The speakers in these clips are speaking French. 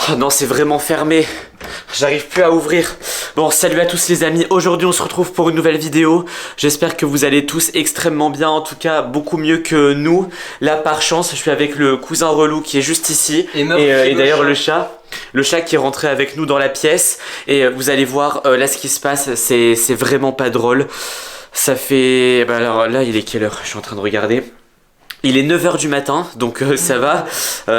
Oh non, c'est vraiment fermé. J'arrive plus à ouvrir. Bon, salut à tous les amis. Aujourd'hui, on se retrouve pour une nouvelle vidéo. J'espère que vous allez tous extrêmement bien. En tout cas, beaucoup mieux que nous. Là, par chance, je suis avec le cousin relou qui est juste ici. Et d'ailleurs, le chat. Le chat qui est rentré avec nous dans la pièce. Et vous allez voir, là, ce qui se passe, c'est vraiment pas drôle. Ça fait... Bah alors là, il est quelle heure? Je suis en train de regarder. Il est 9 h du matin, donc ça va,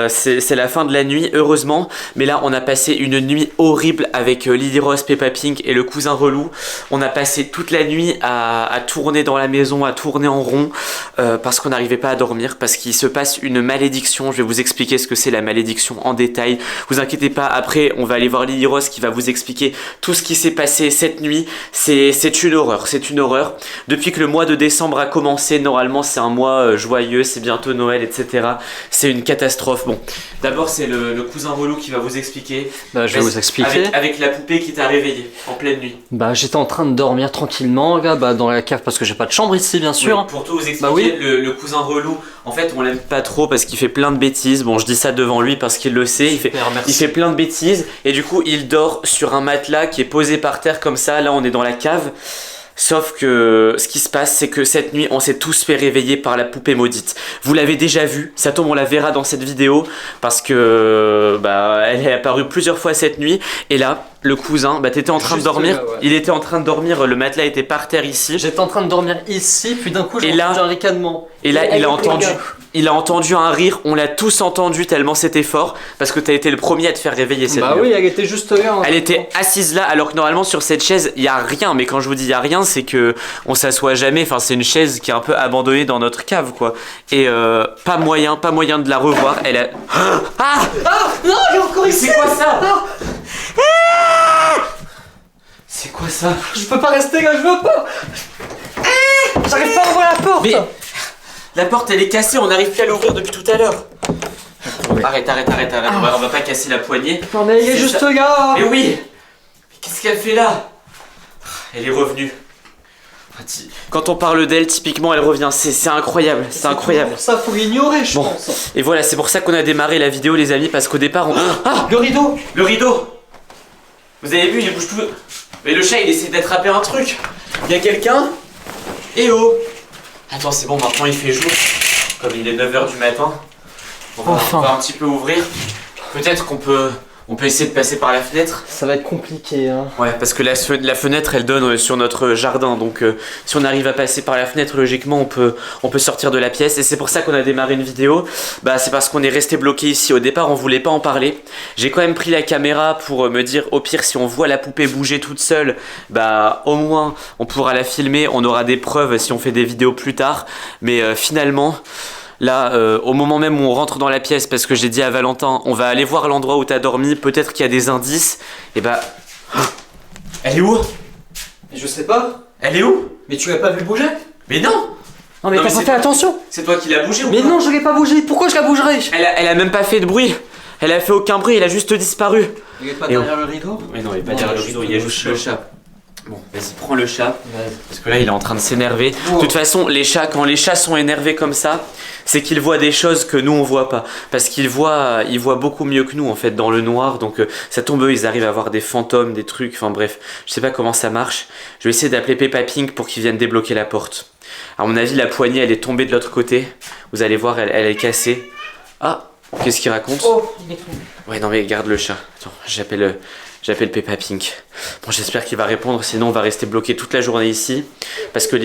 c'est la fin de la nuit, heureusement. Mais là, on a passé une nuit horrible avec Lily Rose, Peppa Pink et le cousin relou. On a passé toute la nuit à tourner dans la maison, à tourner en rond, parce qu'on n'arrivait pas à dormir, parce qu'il se passe une malédiction. Je vais vous expliquer ce que c'est la malédiction en détail. Vous inquiétez pas, après, on va aller voir Lily Rose qui va vous expliquer tout ce qui s'est passé cette nuit. C'est une horreur, c'est une horreur. Depuis que le mois de décembre a commencé, normalement, c'est un mois joyeux, c'est bientôt Noël, etc. C'est une catastrophe. Bon, d'abord c'est le cousin relou qui va vous expliquer. Bah, je vais vous expliquer. Avec la poupée qui t'a réveillé en pleine nuit. Bah, j'étais en train de dormir tranquillement, là, dans la cave parce que j'ai pas de chambre ici, bien sûr. Oui, pour tout vous expliquer, le cousin relou, en fait, on l'aime pas trop parce qu'il fait plein de bêtises. Bon, je dis ça devant lui parce qu'il le sait. Il fait plein de bêtises et du coup, il dort sur un matelas qui est posé par terre comme ça. Là, on est dans la cave. Sauf que ce qui se passe, c'est que cette nuit, on s'est tous fait réveiller par la poupée maudite. Vous l'avez déjà vu, ça tombe, on la verra dans cette vidéo parce que elle est apparue plusieurs fois cette nuit. Et là, le cousin, t'étais en train de dormir. Là, ouais. Il était en train de dormir, le matelas était par terre ici. J'étais en train de dormir ici, puis d'un coup, j'ai entendu un ricanement. Et là, il a entendu un rire. On l'a tous entendu tellement c'était fort parce que t'as été le premier à te faire réveiller cette nuit. Bah oui, elle était juste là. Elle était assise là, alors que normalement sur cette chaise, il y a rien. Mais quand je vous dis il y a rien, c'est que on s'assoit jamais. Enfin, c'est une chaise qui est un peu abandonnée dans notre cave, quoi. Et pas moyen de la revoir. Elle a. Non, il y a encore ici. C'est quoi ça? C'est quoi ça? Je peux pas rester là, je veux pas. J'arrive pas à ouvrir la porte. Mais la porte elle est cassée, on n'arrive plus à l'ouvrir depuis tout à l'heure. Arrête. On va pas casser la poignée. Non mais elle est juste là. Mais oui. Mais qu'est-ce qu'elle fait là? Elle est revenue. Quand on parle d'elle, typiquement, elle revient. C'est incroyable, c'est incroyable. Ça, faut l'ignorer, je pense. Et voilà, c'est pour ça qu'on a démarré la vidéo, les amis, parce qu'au départ, le rideau. Le rideau. Vous avez vu, il bouge tout. Mais le chat, il essaie d'attraper un truc. Il y a quelqu'un? Eh oh. Attends, c'est bon, maintenant il fait jour. Comme il est 9 h du matin. On va un petit peu ouvrir. Peut-être qu'on peut essayer de passer par la fenêtre. Ça va être compliqué, hein. Ouais, parce que la fenêtre, elle donne sur notre jardin. Donc, si on arrive à passer par la fenêtre, logiquement, on peut sortir de la pièce. Et c'est pour ça qu'on a démarré une vidéo. C'est parce qu'on est resté bloqué ici. Au départ, on voulait pas en parler. J'ai quand même pris la caméra pour me dire, au pire, si on voit la poupée bouger toute seule, au moins, on pourra la filmer. On aura des preuves si on fait des vidéos plus tard. Mais finalement... Là, au moment même où on rentre dans la pièce, parce que j'ai dit à Valentin, on va aller voir l'endroit où t'as dormi, peut-être qu'il y a des indices, et elle est où? Je sais pas. Elle est où? Mais tu l'as pas vu bouger? Mais non! Non mais t'as pas fait attention! C'est toi qui l'as bougé ou Mais pas? non, je l'ai pas bougé, pourquoi je la bougerais? Elle a même pas fait de bruit, elle a fait aucun bruit, elle a juste disparu. Il est pas derrière le rideau? Mais non, il est pas derrière le rideau, il y a juste le chat. Bon, vas-y, prends le chat, parce que là, il est en train de s'énerver. De toute façon, les chats, quand les chats sont énervés comme ça, c'est qu'ils voient des choses que nous, on voit pas. Parce qu'ils voient beaucoup mieux que nous, en fait, dans le noir. Donc, ça tombe, eux, ils arrivent à voir des fantômes, des trucs. Enfin, bref, je sais pas comment ça marche. Je vais essayer d'appeler Peppa Pink pour qu'ils viennent débloquer la porte. À mon avis, la poignée, elle est tombée de l'autre côté. Vous allez voir, elle est cassée. Ah, qu'est-ce qu'il raconte? Oh, il est tombé. Ouais, non, mais garde le chat. Attends, j'appelle Peppa Pink. Bon, j'espère qu'il va répondre, sinon on va rester bloqué toute la journée ici. Parce que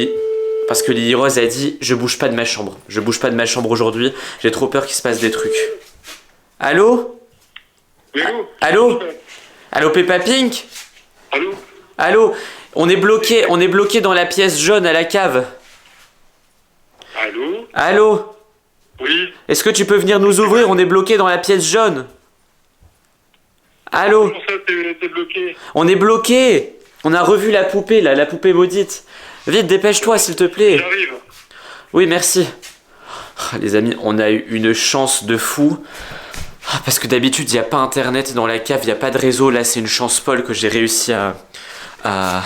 Lily Rose a dit, je bouge pas de ma chambre. Je bouge pas de ma chambre aujourd'hui. J'ai trop peur qu'il se passe des trucs. Allô? Allô? Allô, Peppa Pink? Allô? On est bloqué dans la pièce jaune à la cave. Allô? Oui. Est-ce que tu peux venir nous ouvrir? On est bloqué dans la pièce jaune. Allô? Comment ça, t'es bloqué? On est bloqué. On a revu la poupée, là, la poupée maudite. Vite, dépêche-toi, s'il te plaît. J'arrive. Oui, merci. Les amis, on a eu une chance de fou. Parce que d'habitude, il n'y a pas internet dans la cave, il n'y a pas de réseau. Là, c'est une chance folle que j'ai réussi à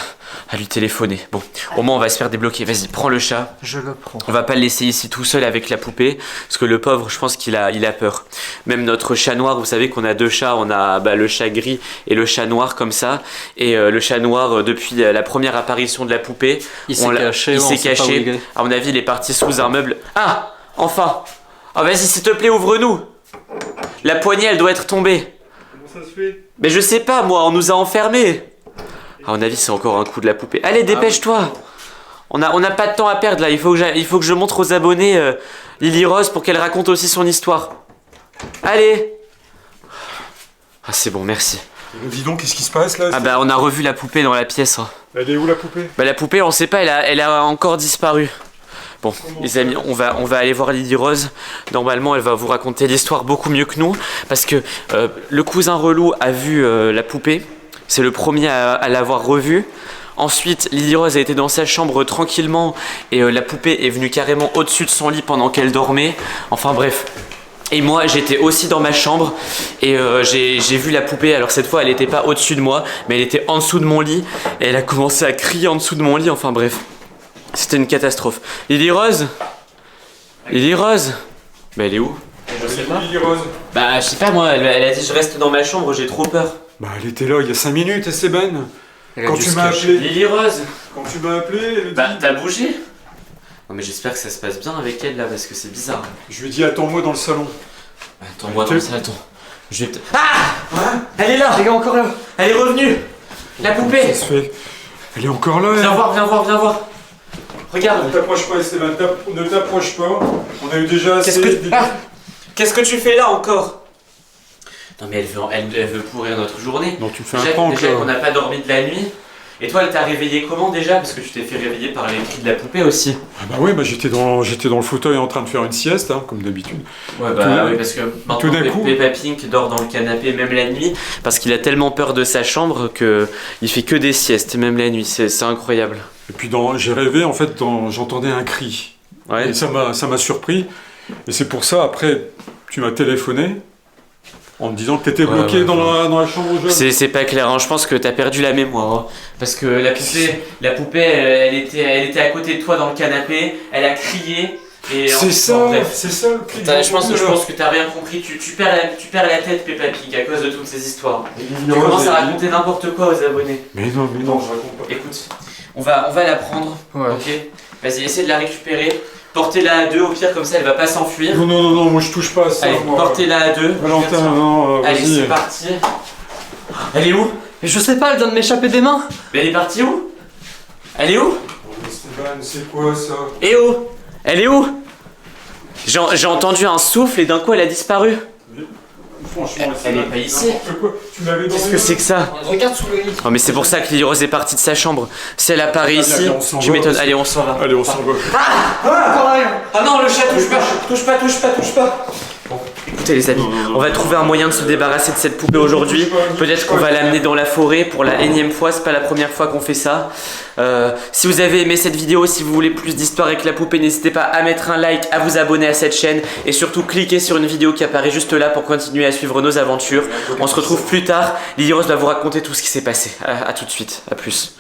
à lui téléphoner. Bon, au moins on va se faire débloquer. Vas-y, prends le chat. Je le prends. On va pas le laisser ici tout seul avec la poupée, parce que le pauvre, je pense qu'il a peur. Même notre chat noir, vous savez qu'on a deux chats, on a le chat gris et le chat noir comme ça. Et le chat noir, depuis la première apparition de la poupée, Il s'est caché. il s'est caché. À mon avis, il est parti sous un meuble. Ah, enfin. Ah, vas-y, s'il te plaît, ouvre-nous. La poignée, elle doit être tombée. Comment ça se fait? Mais je sais pas, moi, on nous a enfermés. À mon avis, c'est encore un coup de la poupée. Allez, dépêche-toi. On n'a pas de temps à perdre là. Il faut que je montre aux abonnés Lily Rose pour qu'elle raconte aussi son histoire. Allez. Ah, c'est bon, merci. Dis donc, qu'est-ce qui se passe là? Ah bah, on a revu la poupée dans la pièce. Hein. Elle est où la poupée? Bah, la poupée, on sait pas, elle a encore disparu. Bon, les amis, on va aller voir Lily Rose. Normalement, elle va vous raconter l'histoire beaucoup mieux que nous. Parce que le cousin relou a vu la poupée. C'est le premier à l'avoir revue. Ensuite, Lily Rose a été dans sa chambre tranquillement. Et la poupée est venue carrément au-dessus de son lit pendant qu'elle dormait. Enfin bref. Et moi, j'étais aussi dans ma chambre. Et j'ai vu la poupée. Alors cette fois, elle n'était pas au-dessus de moi. Mais elle était en dessous de mon lit. Et elle a commencé à crier en dessous de mon lit. Enfin bref. C'était une catastrophe. Lily Rose? Lily Rose? Bah elle est où? Je sais pas. Lily Rose. Bah je sais pas moi, elle a dit je reste dans ma chambre, j'ai trop peur. Bah elle était là il y a 5 minutes, Esteban. Quand tu m'as appelé. Lily Rose? Quand tu m'as appelé, elle Bah dit... t'as bougé? Non mais j'espère que ça se passe bien avec elle là parce que c'est bizarre. Je lui ai dit attends-moi dans le salon. Attends-moi dans ça, attends. Je vais peut-être... Ah! Elle est là! Elle est encore là. Elle est revenue! La poupée! Ça se fait. Elle est encore là. Viens voir, viens voir, viens voir. Ne Regarde. t'approche pas Esteban, ne t'approche pas. On a eu déjà assez... Qu'est-ce que tu fais là encore? Non mais elle veut pourrir notre journée. Donc tu me fais un prank Déjà là. qu'on n'a pas dormi de la nuit. Et toi elle t'a réveillé comment déjà? Parce que tu t'es fait réveiller par les cris de la poupée aussi. Ah bah ouais, bah j'étais dans le fauteuil en train de faire une sieste, hein, comme d'habitude. Ouais bah oui parce que tout d'un maintenant coup... Peppa Pink dort dans le canapé même la nuit. Parce qu'il a tellement peur de sa chambre que il fait que des siestes même la nuit. C'est incroyable. Et puis j'ai rêvé, en fait, j'entendais un cri. Ouais. Et ça m'a surpris. Et c'est pour ça, après, tu m'as téléphoné en me disant que t'étais bloqué ouais. dans la chambre jaune. C'est pas clair, hein. Je pense que t'as perdu la mémoire. Hein. Parce que la poupée elle était à côté de toi dans le canapé, elle a crié. C'est ça, bref. c'est ça le cri. Je pense que t'as rien compris, tu perds la tête Peppa Pig à cause de toutes ces histoires. Tu commences à raconter n'importe quoi aux abonnés. Mais non, je raconte pas. Écoute, on va la prendre, Ouais. ok? Vas-y, essaie de la récupérer. Portez-la à deux, au pire comme ça elle va pas s'enfuir. Non, moi je touche pas à ça. Allez, moi. portez-la à deux. Valentin, non, Allez, vas-y. c'est parti. Elle est où? Mais je sais pas, elle vient de m'échapper des mains. Mais elle est partie où? Elle est où? Esteban, c'est quoi ça? Eh oh! Elle est où? J'ai entendu un souffle et d'un coup elle a disparu. Franchement, Elle est pas ici. n'importe quoi. Tu m'avais Qu'est-ce que c'est que ça? Regarde sous le lit. Oh mais c'est pour ça que Lily Rose est partie de sa chambre. Si elle apparaît Viens, ici, viens, on s'en tu va m'étonnes. aussi. Allez, on s'en va. Allez, on s'en va. Encore rien. Ah non, le chat touche pas. Touche pas. Bon, écoutez les amis, on va trouver un moyen de se débarrasser de cette poupée aujourd'hui. Peut-être qu'on va l'amener dans la forêt pour la énième fois. C'est pas la première fois qu'on fait ça. Si vous avez aimé cette vidéo, si vous voulez plus d'histoire avec la poupée, n'hésitez pas à mettre un like, à vous abonner à cette chaîne et surtout cliquez sur une vidéo qui apparaît juste là pour continuer à suivre nos aventures. On se retrouve plus tard. Lily Rose va vous raconter tout ce qui s'est passé. À tout de suite. À plus.